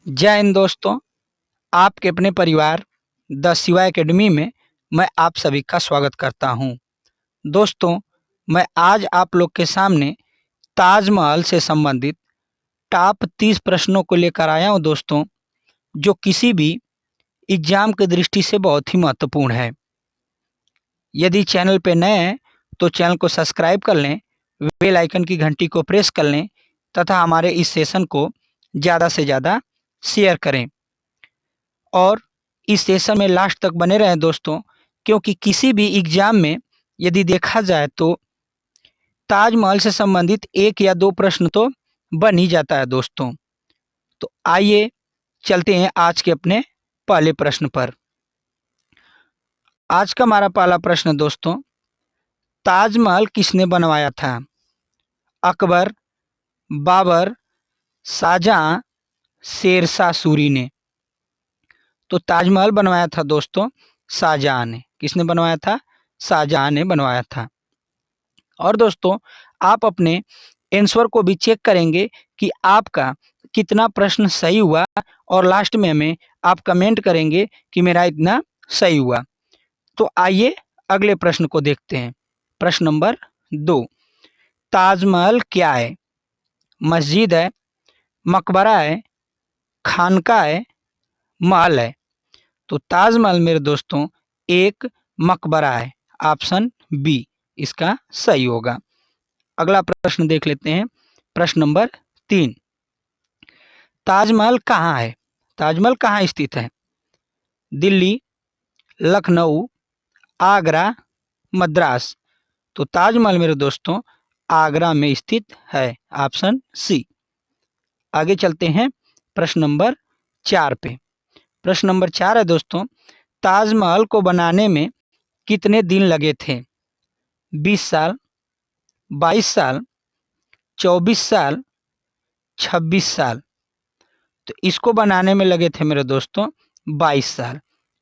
जय हिंद दोस्तों। आपके अपने परिवार द शिवा एकेडमी में मैं आप सभी का स्वागत करता हूं। दोस्तों, मैं आज आप लोग के सामने ताजमहल से संबंधित टॉप 30 प्रश्नों को लेकर आया हूं दोस्तों, जो किसी भी एग्जाम की दृष्टि से बहुत ही महत्वपूर्ण है। यदि चैनल पे नए हैं तो चैनल को सब्सक्राइब कर लें, बेल आइकन की घंटी को प्रेस कर लें तथा हमारे इस सेशन को ज़्यादा से ज़्यादा शेयर करें और इस सेशन में लास्ट तक बने रहें दोस्तों, क्योंकि किसी भी एग्जाम में यदि देखा जाए तो ताजमहल से संबंधित एक या दो प्रश्न तो बन ही जाता है दोस्तों। तो आइए चलते हैं आज के अपने पहले प्रश्न पर। आज का हमारा पहला प्रश्न दोस्तों, ताजमहल किसने बनवाया था? अकबर, बाबर, शाहजहां, शेरशाह सूरी ने। तो ताजमहल बनवाया था दोस्तों शाहजहां ने। किसने बनवाया था? शाहजहां ने बनवाया था। और दोस्तों, आप अपने आंसर को भी चेक करेंगे कि आपका कितना प्रश्न सही हुआ और लास्ट में हमें आप कमेंट करेंगे कि मेरा इतना सही हुआ। तो आइए अगले प्रश्न को देखते हैं। प्रश्न नंबर 2, ताजमहल क्या है? मस्जिद है, मकबरा है, खानका है, महल है? तो ताजमहल मेरे दोस्तों एक मकबरा है। ऑप्शन बी इसका सही होगा। अगला प्रश्न देख लेते हैं। प्रश्न नंबर 3, ताजमहल कहाँ है? ताजमहल कहाँ स्थित है? दिल्ली, लखनऊ, आगरा, मद्रास? तो ताजमहल मेरे दोस्तों आगरा में स्थित है। Option C. आगे चलते हैं प्रश्न नंबर 4 पे। प्रश्न नंबर 4 है दोस्तों, ताजमहल को बनाने में कितने दिन लगे थे? 20 साल, 22 साल, 24 साल, 26 साल? तो इसको बनाने में लगे थे मेरे दोस्तों 22 साल।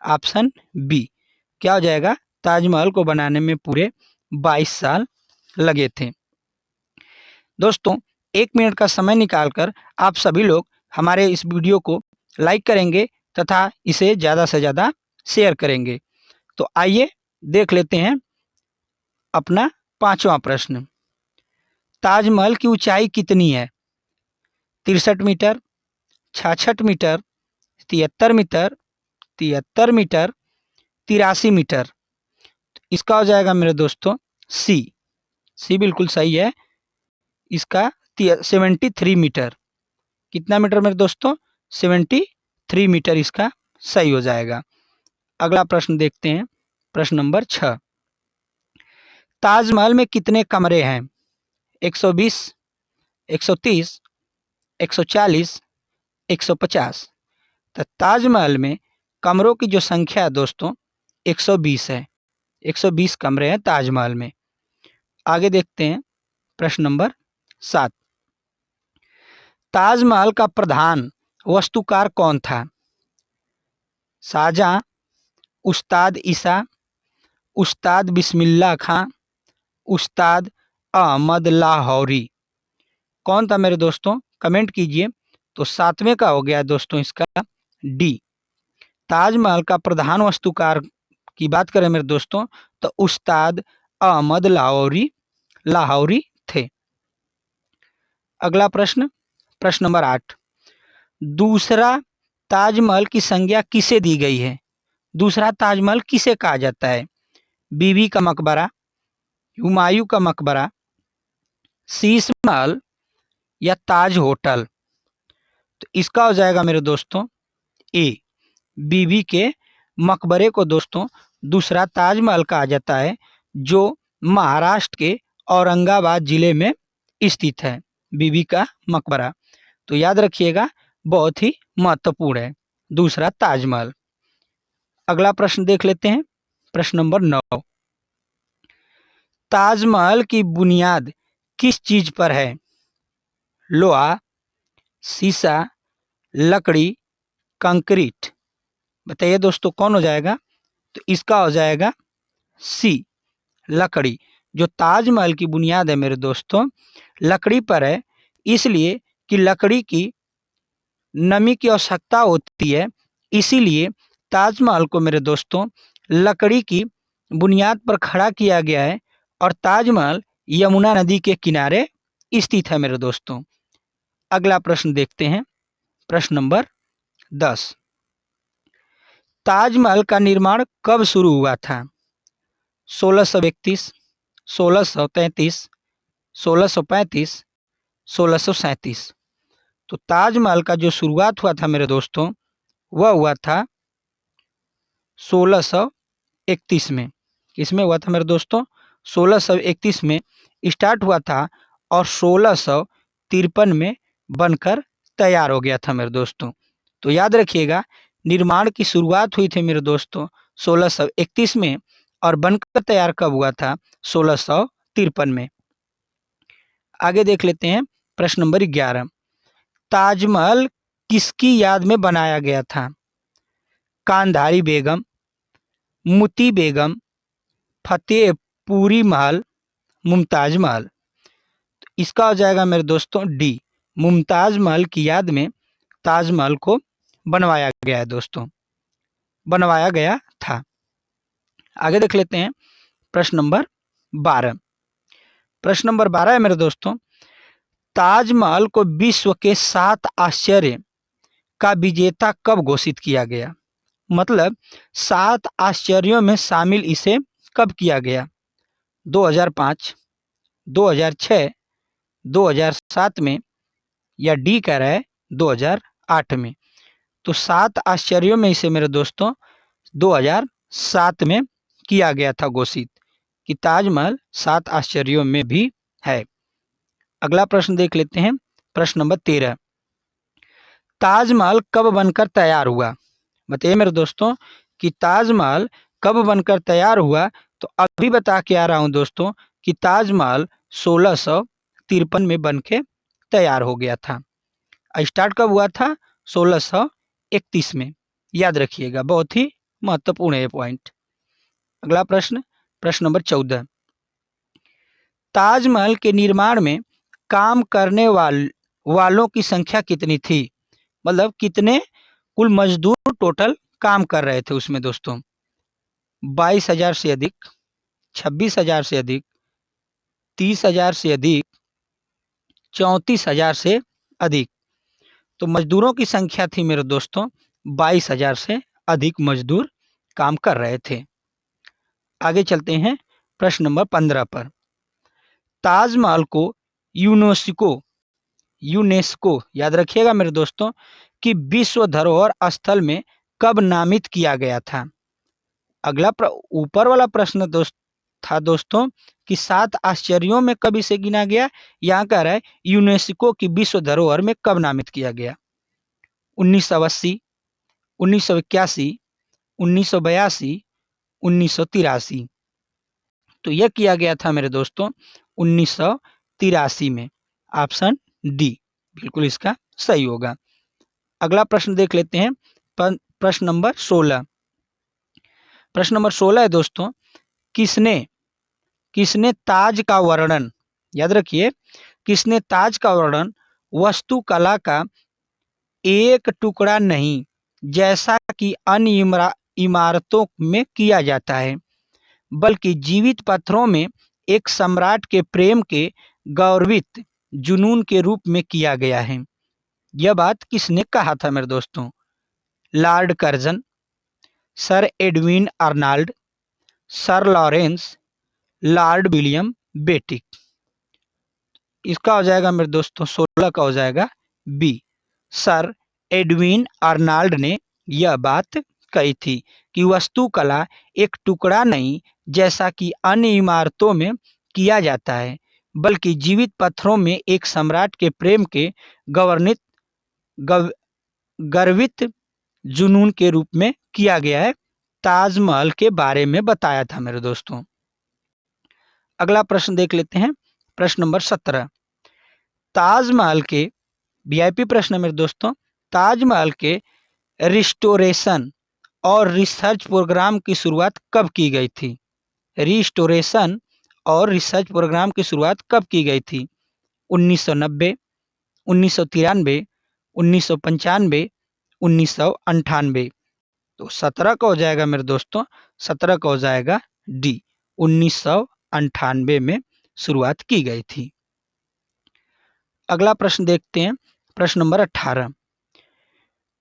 ऑप्शन बी क्या हो जाएगा? ताजमहल को बनाने में पूरे 22 साल लगे थे। दोस्तों, 1 मिनट का समय निकालकर आप सभी लोग हमारे इस वीडियो को लाइक करेंगे तथा इसे ज़्यादा से ज़्यादा शेयर करेंगे। तो आइए देख लेते हैं अपना 5वां प्रश्न। ताजमहल की ऊंचाई कितनी है? 63 metre, 66 metre, 73 metre, 73 metre, 83 metre? इसका हो जाएगा मेरे दोस्तों सी। सी बिल्कुल सही है। इसका 73 मीटर। कितना मीटर मेरे दोस्तों? 73 मीटर इसका सही हो जाएगा। अगला प्रश्न देखते हैं। प्रश्न नंबर 6, ताजमहल में कितने कमरे हैं? 120, 130, 140, 150? तो ताजमहल में कमरों की जो संख्या है दोस्तों 120 है। 120 कमरे हैं ताजमहल में। आगे देखते हैं प्रश्न नंबर 7, ताजमहल का प्रधान वास्तुकार कौन था? शाहजहां, उस्ताद ईसा, उस्ताद बिस्मिल्लाह खां, उस्ताद अहमद लाहौरी? कौन था मेरे दोस्तों? कमेंट कीजिए। तो 7वें का हो गया दोस्तों इसका डी। ताजमहल का प्रधान वास्तुकार की बात करें मेरे दोस्तों तो उस्ताद अहमद लाहौरी थे। अगला प्रश्न, प्रश्न नंबर 8, दूसरा ताजमहल की संज्ञा किसे दी गई है? दूसरा ताजमहल किसे कहा जाता है? बीबी का मकबरा, हुमायूं का मकबरा, शीश महल या ताज होटल? तो इसका हो जाएगा मेरे दोस्तों ए। बीबी के मकबरे को दोस्तों दूसरा ताजमहल कहा जाता है, जो महाराष्ट्र के औरंगाबाद जिले में स्थित है। बीबी का मकबरा तो याद रखिएगा, बहुत ही महत्वपूर्ण है दूसरा ताजमहल। अगला प्रश्न देख लेते हैं। प्रश्न नंबर 9, ताजमहल की बुनियाद किस चीज पर है? लोहा, शीशा, लकड़ी, कंक्रीट? बताइए दोस्तों कौन हो जाएगा? तो इसका हो जाएगा सी, लकड़ी। जो ताजमहल की बुनियाद है मेरे दोस्तों लकड़ी पर है, इसलिए कि लकड़ी की नमी की आवश्यकता होती है, इसीलिए ताजमहल को मेरे दोस्तों लकड़ी की बुनियाद पर खड़ा किया गया है और ताजमहल यमुना नदी के किनारे स्थित है मेरे दोस्तों। अगला प्रश्न देखते हैं, प्रश्न नंबर 10। ताजमहल का निर्माण कब शुरू हुआ था? 1631, 1633, 1635, 1637। तो ताजमहल का जो शुरुआत हुआ था मेरे दोस्तों, वह हुआ था 1631 में। किसमें हुआ था मेरे दोस्तों? 1631 में स्टार्ट हुआ था और 1653 में बनकर तैयार हो गया था मेरे दोस्तों। तो याद रखिएगा, निर्माण की शुरुआत हुई थी मेरे दोस्तों 1631 में और बनकर तैयार कब हुआ था? 1653 में। आगे देख लेते हैं, प्रश्न नंबर 11। ताजमहल किसकी याद में बनाया गया था? कांधारी बेगम, मुती बेगम, फतेहपुरी महल, मुमताज महल। इसका हो जाएगा मेरे दोस्तों डी, मुमताज महल की याद में ताजमहल को बनवाया गया है दोस्तों, बनवाया गया था। आगे देख लेते हैं, प्रश्न नंबर 12। प्रश्न नंबर 12 है मेरे दोस्तों, ताजमहल को विश्व के 7 आश्चर्य का विजेता कब घोषित किया गया? मतलब 7 आश्चर्यों में शामिल इसे कब किया गया? 2005, 2006, 2007 में, या डी कह रहा है 2008 में। तो 7 आश्चर्यों में इसे मेरे दोस्तों 2007 में किया गया था घोषित, कि ताजमहल 7 आश्चर्यों में भी है। अगला प्रश्न देख लेते हैं, प्रश्न नंबर 13। ताजमहल कब बनकर तैयार हुआ? बताइए मेरे दोस्तों कि ताजमहल कब बनकर तैयार हुआ। तो अभी बता के आ रहा हूं दोस्तों कि ताजमहल 1653 में बन के तैयार हो गया था। स्टार्ट कब हुआ था? 1631 में। याद रखिएगा, बहुत ही महत्वपूर्ण है पॉइंट। अगला प्रश्न, प्रश्न नंबर 14। ताजमहल के निर्माण में काम करने वालों की संख्या कितनी थी? मतलब कितने कुल मजदूर टोटल काम कर रहे थे उसमें दोस्तों? 22,000 से अधिक, 26,000 से अधिक, 30,000 से अधिक, 34,000 से अधिक। तो मजदूरों की संख्या थी मेरे दोस्तों 22,000 से अधिक मजदूर काम कर रहे थे। आगे चलते हैं, प्रश्न नंबर 15 पर। ताजमहल को यूनेस्को यूनेस्को याद रखिएगा मेरे दोस्तों कि विश्व धरोहर स्थल में कब नामित किया गया था? अगला ऊपर वाला प्रश्न था दोस्तों कि 7 आश्चर्यों में कब इसे गिना गया। यहाँ कह रहा है यूनेस्को की विश्व धरोहर में कब नामित किया गया? 1980, 1981, 1982, 1983। तो यह किया गया था मेरे दोस्तों 1983 में। ऑप्शन डी बिल्कुल इसका सही होगा। अगला प्रश्न देख लेते हैं, प्रश्न नंबर 16। प्रश्न नंबर 16 है दोस्तों, किसने किसने ताज का वर्णन, याद रखिए, किसने ताज का वर्णन वास्तुकला का एक टुकड़ा नहीं जैसा कि अन्य इमारतों में किया जाता है, बल्कि जीवित पत्थरों में एक सम्राट के प्रेम के गौरवित जुनून के रूप में किया गया है? यह बात किसने कहा था मेरे दोस्तों? Lord Curzon, Sir Edwin Arnold, Sir Lawrence, Lord William Bentinck. इसका हो जाएगा मेरे दोस्तों 16 का हो जाएगा बी, सर एडविन आर्नल्ड ने यह बात कही थी कि वास्तुकला एक टुकड़ा नहीं जैसा कि अन्य इमारतों में किया जाता है, बल्कि जीवित पत्थरों में एक सम्राट के प्रेम के गर्वित जुनून के रूप में किया गया है। ताजमहल के बारे में बताया था मेरे दोस्तों। अगला प्रश्न देख लेते हैं, प्रश्न नंबर 17। ताजमहल के वीआईपी प्रश्न मेरे दोस्तों, ताजमहल के रिस्टोरेशन और रिसर्च प्रोग्राम की शुरुआत कब की गई थी? रिस्टोरेशन और रिसर्च प्रोग्राम की शुरुआत कब की गई थी? 1990, 1993, 1995, 1998। तो 17 का हो जाएगा मेरे दोस्तों, 17 का हो जाएगा डी, 1998 में शुरुआत की गई थी। अगला प्रश्न देखते हैं, प्रश्न नंबर 18।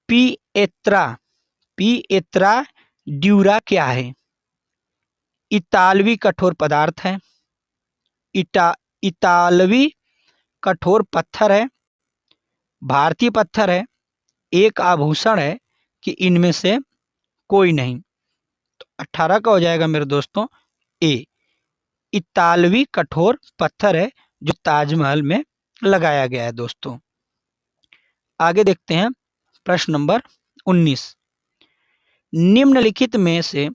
पिएत्रा, पिएत्रा ड्यूरा क्या है? इतालवी कठोर पदार्थ है, इतालवी कठोर पत्थर है, भारतीय पत्थर है, एक आभूषण है, कि इनमें से कोई नहीं। तो 18 का हो जाएगा मेरे दोस्तों ए, इतालवी कठोर पत्थर है जो ताजमहल में लगाया गया है दोस्तों। आगे देखते हैं प्रश्न नंबर 19। निम्नलिखित में से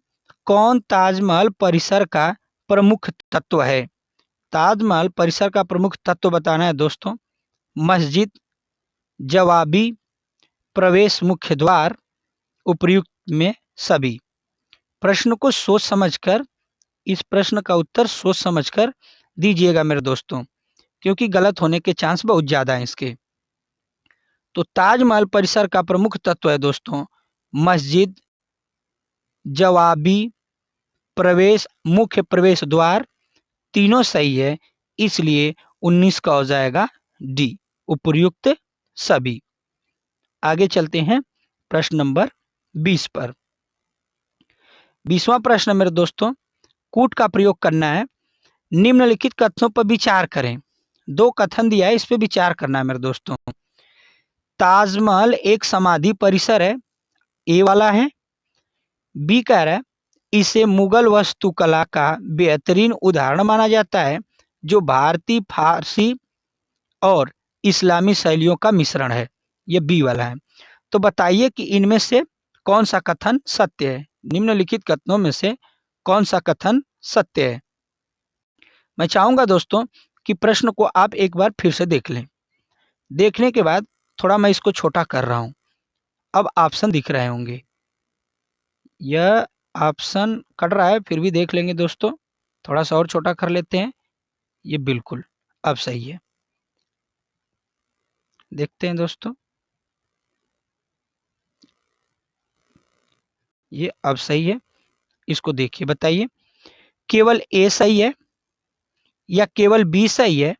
कौन ताजमहल परिसर का प्रमुख तत्व है? ताजमहल परिसर का प्रमुख तत्व बताना है दोस्तों। मस्जिद, जवाबी, प्रवेश मुख्य द्वार, उपर्युक्त में सभी। प्रश्न को सोच समझकर, इस प्रश्न का उत्तर सोच समझकर दीजिएगा मेरे दोस्तों, क्योंकि गलत होने के चांस बहुत ज़्यादा हैं इसके। तो ताजमहल परिसर का प्रमुख तत्व है दोस्तों मस्जिद, जवाबी, प्रवेश मुख्य प्रवेश द्वार, तीनों सही है, इसलिए 19 का हो जाएगा डी, उपर्युक्त सभी। आगे चलते हैं प्रश्न नंबर 20 पर। 20वां प्रश्न मेरे दोस्तों, कूट का प्रयोग करना है। निम्नलिखित कथनों पर विचार करें। दो कथन दिया है, इस पे विचार करना है मेरे दोस्तों। ताजमहल एक समाधि परिसर है, ए वाला है। बी कह रहा है इसे मुगल वास्तुकला का बेहतरीन उदाहरण माना जाता है जो भारतीय, फारसी और इस्लामी शैलियों का मिश्रण है, ये बी वाला है। तो बताइए कि इनमें से कौन सा कथन सत्य है? निम्नलिखित कथनों में से कौन सा कथन सत्य है? मैं चाहूंगा दोस्तों कि प्रश्न को आप एक बार फिर से देख लें। देखने के बाद थोड़ा मैं इसको छोटा कर रहा हूं, अब ऑप्शन दिख रहे होंगे। यह ऑप्शन कट रहा है, फिर भी देख लेंगे दोस्तों, थोड़ा सा और छोटा कर लेते हैं। ये बिल्कुल अब सही है, देखते हैं दोस्तों। ये अब सही है, इसको देखिए, बताइए केवल ए सही है या केवल बी सही है,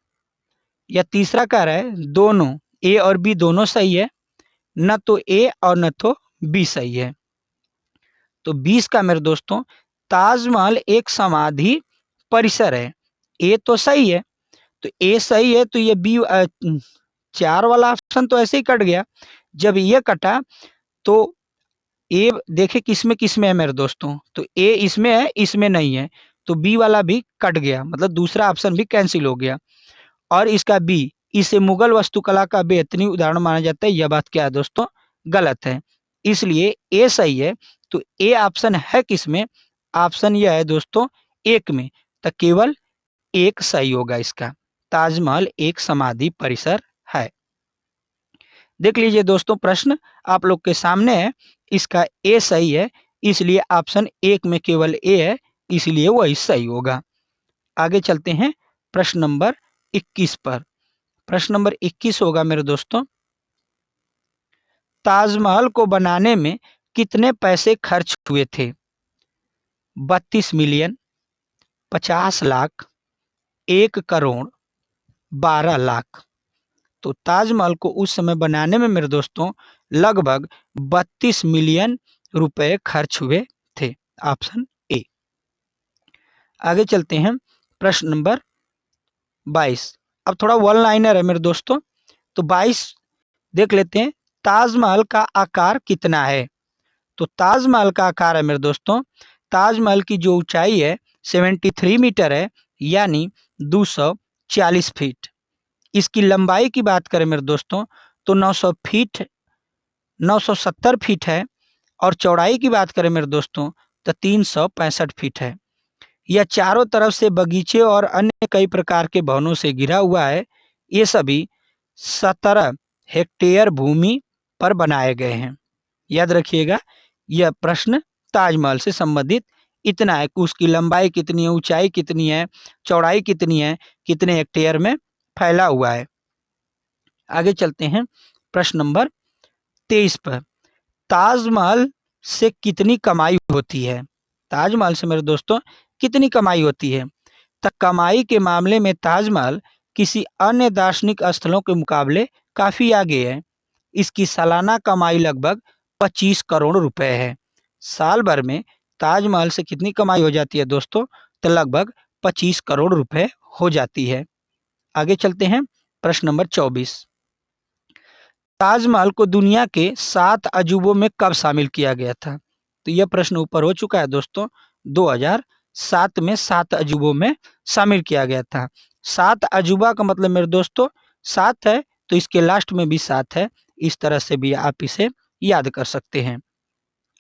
या तीसरा कह रहा है दोनों ए और बी दोनों सही है, न तो ए और न तो बी सही है। तो 20 का मेरे दोस्तों, ताजमहल एक समाधि परिसर है, ए तो सही है, तो ए सही है, तो ये बी 4 वाला ऑप्शन तो ऐसे ही कट गया। जब ये कटा तो ए देखे किसमें है मेरे दोस्तों, तो ए इसमें है, इसमें नहीं है, तो बी वाला भी कट गया, मतलब दूसरा ऑप्शन भी कैंसिल हो गया। और इसका बी, इसे मुगल वास्तुकला का बेहतरीन उदाहरण माना जाता है, यह बात क्या है दोस्तों? गलत है, इसलिए ए सही है। तो ए ऑप्शन है किसमें? ऑप्शन यह है दोस्तों एक में, तो केवल एक सही होगा इसका। ताजमहल एक समाधि परिसर है। देख लीजिए दोस्तों, प्रश्न आप लोग के सामने है, इसका ए सही है, इसलिए ऑप्शन एक में केवल ए है, इसलिए वही सही होगा। आगे चलते हैं प्रश्न नंबर 21 पर। प्रश्न नंबर 21 होगा मेरे दोस्तों, ताजमहल को बनाने में कितने पैसे खर्च हुए थे? 32 मिलियन, 50 लाख, 1 करोड़, 12 लाख। तो ताजमहल को उस समय बनाने में मेरे दोस्तों लगभग 32 मिलियन रुपए खर्च हुए थे, ऑप्शन ए। आगे चलते हैं प्रश्न नंबर 22। अब थोड़ा वन लाइनर है मेरे दोस्तों, तो 22 देख लेते हैं। ताजमहल का आकार कितना है? तो ताजमहल का आकार है मेरे दोस्तों, ताजमहल की जो ऊंचाई है 73 मीटर है, यानी 240 फीट। इसकी लंबाई की बात करें मेरे दोस्तों तो 900 फीट, 970 फीट है, और चौड़ाई की बात करें मेरे दोस्तों तो 365 फीट है। यह चारों तरफ से बगीचे और अन्य कई प्रकार के भवनों से घिरा हुआ है। ये सभी 17 हेक्टेयर भूमि पर बनाए गए हैं। याद रखिएगा, यह प्रश्न ताजमहल से संबंधित इतना है कि उसकी लंबाई कितनी है, ऊंचाई कितनी है, चौड़ाई कितनी है, कितने हेक्टेयर में फैला हुआ है। आगे चलते हैं प्रश्न नंबर 23 पर, ताजमहल से कितनी कमाई होती है? ताजमहल से मेरे दोस्तों कितनी कमाई होती है? तो कमाई के मामले में ताजमहल किसी अन्य दार्शनिक स्थलों के मुकाबले काफी आगे है। इसकी सालाना कमाई लगभग 25 करोड़ रुपए है। साल भर में ताजमहल से कितनी कमाई हो जाती है दोस्तों? तो लगभग 25 करोड़ रुपए हो जाती है। आगे चलते हैं, प्रश्न नंबर 24, ताजमहल को दुनिया के 7 अजूबों में कब शामिल किया गया था? तो यह प्रश्न ऊपर हो चुका है दोस्तों, 2007 में 7 अजूबों में शामिल किया गया था। 7 अजूबा का मतलब मेरे दोस्तों 7 है, तो इसके लास्ट में भी 7 है। इस तरह से भी आप इसे याद कर सकते हैं।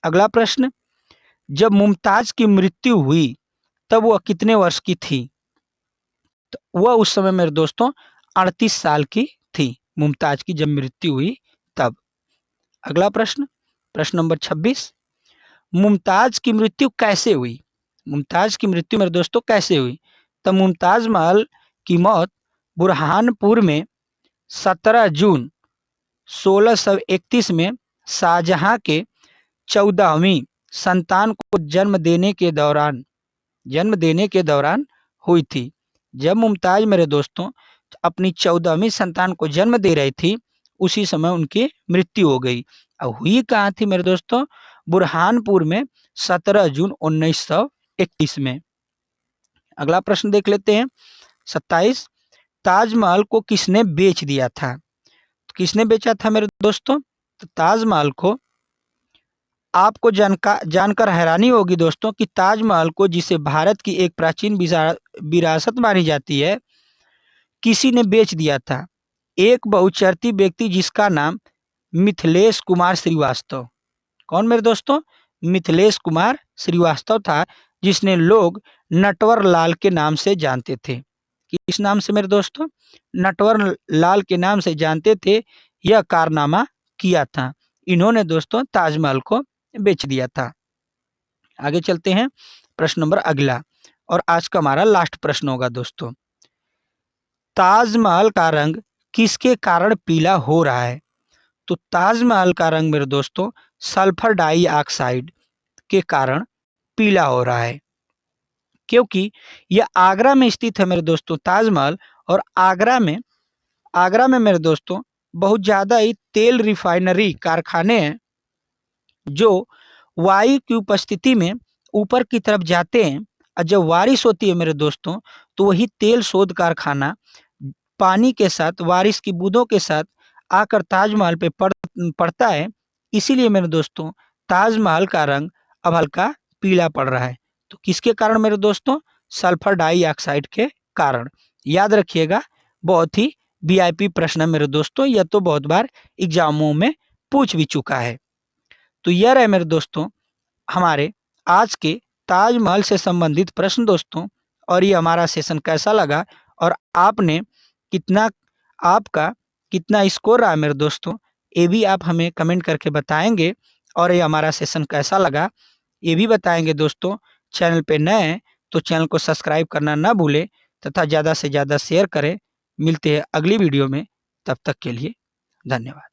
अगला प्रश्न, जब मुमताज की मृत्यु हुई तब वह कितने वर्ष की थी? तो वह उस समय मेरे दोस्तों 38 साल की थी। मुमताज की जब मृत्यु हुई तब। अगला प्रश्न, प्रश्न नंबर 26, मुमताज की मृत्यु कैसे हुई? मुमताज की मृत्यु मेरे दोस्तों कैसे हुई? तो मुमताज महल की मौत बुरहानपुर में 17 जून 1631 में शाहजहां के 14वीं संतान को जन्म देने के दौरान हुई थी। जब मुमताज मेरे दोस्तों अपनी 14वीं संतान को जन्म दे रही थी, उसी समय उनकी मृत्यु हो गई। अब हुई कहाँ थी मेरे दोस्तों? बुरहानपुर में 17 जून 1931 में। अगला प्रश्न देख लेते हैं, 27, ताजमहल को किसने बेच दिया था? तो किसने बेचा था मेरे दोस्तों? तो ताजमहल को आपको जानकर हैरानी होगी दोस्तों कि ताजमहल को, जिसे भारत की एक प्राचीन विरासत मानी जाती है, किसी ने बेच दिया था। एक बहुचर्ती व्यक्ति जिसका नाम मिथिलेश कुमार श्रीवास्तव। कौन मेरे दोस्तों? मिथिलेश कुमार श्रीवास्तव था, जिसने लोग नटवर लाल के नाम से जानते थे। किस नाम से मेरे दोस्तों? नटवर लाल के नाम से जानते थे। यह कारनामा किया था। इन्होंने दोस्तों ताजमहल को बेच दिया था। आगे चलते हैं, प्रश्न नंबर अगला, और आज का हमारा लास्ट प्रश्न होगा दोस्तों, ताजमहल का रंग किसके कारण पीला हो रहा है? तो ताजमहल का रंग मेरे दोस्तों सल्फर डाइऑक्साइड के कारण पीला हो रहा है, क्योंकि यह आगरा में स्थित है मेरे दोस्तों ताजमहल। और आगरा में मेरे दोस्तों बहुत ज़्यादा ही तेल रिफाइनरी कारखाने हैं, जो वायु की उपस्थिति में ऊपर की तरफ जाते हैं। और जब बारिश होती है मेरे दोस्तों, तो वही तेल शोध कारखाना पानी के साथ, बारिश की बूंदों के साथ आकर ताजमहल पे पड़ता है। इसीलिए मेरे दोस्तों ताजमहल का रंग अब हल्का पीला पड़ रहा है। तो किसके कारण मेरे दोस्तों? सल्फर डाइऑक्साइड के कारण। याद रखिएगा, बहुत ही वीआईपी प्रश्न है मेरे दोस्तों, यह तो बहुत बार एग्जामों में पूछ भी चुका है। तो यह रहे मेरे दोस्तों हमारे आज के ताजमहल से संबंधित प्रश्न दोस्तों। और ये हमारा सेशन कैसा लगा, और आपका कितना स्कोर रहा मेरे दोस्तों, ये भी आप हमें कमेंट करके बताएंगे। और ये हमारा सेशन कैसा लगा ये भी बताएंगे दोस्तों। चैनल पे नए हैं तो चैनल को सब्सक्राइब करना ना भूलें, तथा ज़्यादा से ज़्यादा शेयर करें। मिलते हैं अगली वीडियो में, तब तक के लिए धन्यवाद।